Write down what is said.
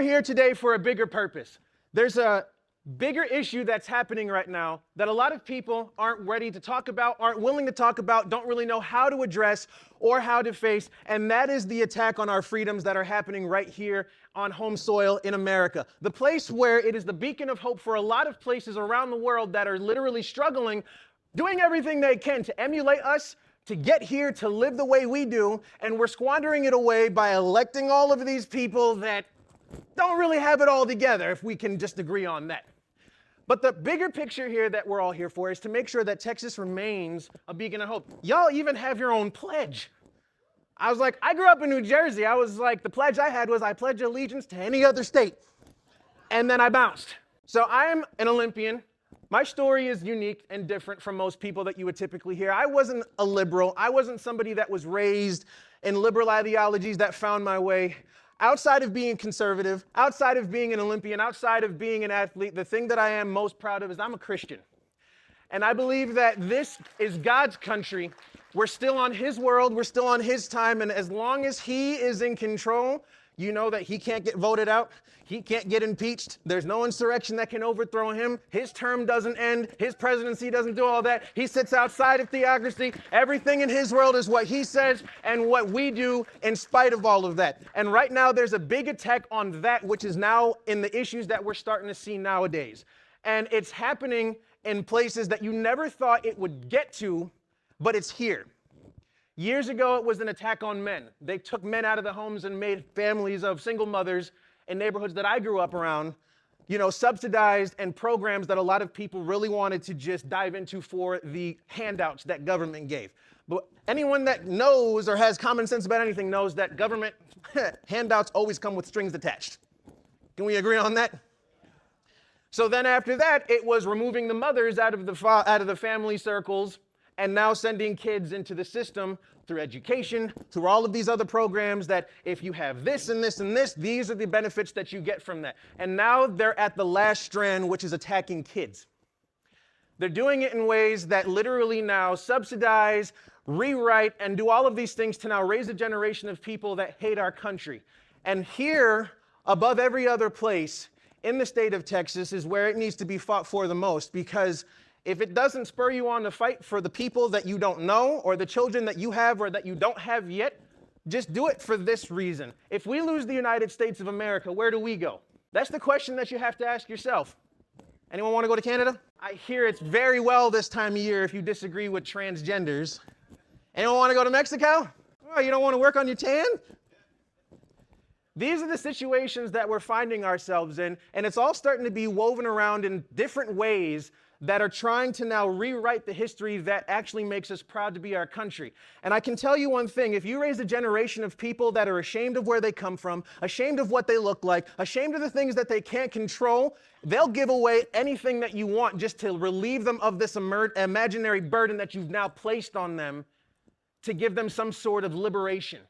are here today for a bigger purpose. There's a bigger issue that's happening right now that a lot of people aren't ready to talk about, aren't willing to talk about, don't really know how to address or how to face, and that is the attack on our freedoms that are happening right here on home soil in America. The place where it is the beacon of hope for a lot of places around the world that are literally struggling, doing everything they can to emulate us, to get here, to live the way we do, and we're squandering it away by electing all of these people that don't really have it all together, if we can just agree on that. But the bigger picture here that we're all here for is to make sure that Texas remains a beacon of hope. Y'all even have your own pledge. I was like, I grew up in New Jersey. I was like, the pledge I had was I pledge allegiance to any other state. And then I bounced. So I'm an Olympian. My story is unique and different from most people that you would typically hear. I wasn't a liberal. I wasn't somebody that was raised in liberal ideologies that found my way. Outside of being conservative, outside of being an Olympian, outside of being an athlete, the thing that I am most proud of is I'm a Christian. And I believe that this is God's country. We're still on His world, we're still on His time, and as long as He is in control, you know that He can't get voted out, He can't get impeached, there's no insurrection that can overthrow Him, His term doesn't end, His presidency doesn't do all that, He sits outside of theocracy, everything in His world is what He says and what we do in spite of all of that. And right now there's a big attack on that, which is now in the issues that we're starting to see nowadays. And it's happening in places that you never thought it would get to, but it's here. Years ago, it was an attack on men. They took men out of the homes and made families of single mothers in neighborhoods that I grew up around, subsidized and programs that a lot of people really wanted to just dive into for the handouts that government gave. But anyone that knows or has common sense about anything knows that government handouts always come with strings attached. Can we agree on that? So then after that, it was removing the mothers out of the family circles and now sending kids into the system through education, through all of these other programs that if you have this and this and this, these are the benefits that you get from that. And now they're at the last strand, which is attacking kids. They're doing it in ways that literally now subsidize, rewrite, and do all of these things to now raise a generation of people that hate our country. And here, above every other place in the state of Texas, is where it needs to be fought for the most, because if it doesn't spur you on to fight for the people that you don't know or the children that you have or that you don't have yet, just do it for this reason. If we lose the United States of America, where do we go? That's the question that you have to ask yourself. Anyone want to go to Canada? I hear it's very well this time of year if you disagree with transgenders. Anyone want to go to Mexico? Oh, you don't want to work on your tan? These are the situations that we're finding ourselves in, and it's all starting to be woven around in different ways that are trying to now rewrite the history that actually makes us proud to be our country. And I can tell you one thing, if you raise a generation of people that are ashamed of where they come from, ashamed of what they look like, ashamed of the things that they can't control, they'll give away anything that you want just to relieve them of this imaginary burden that you've now placed on them to give them some sort of liberation.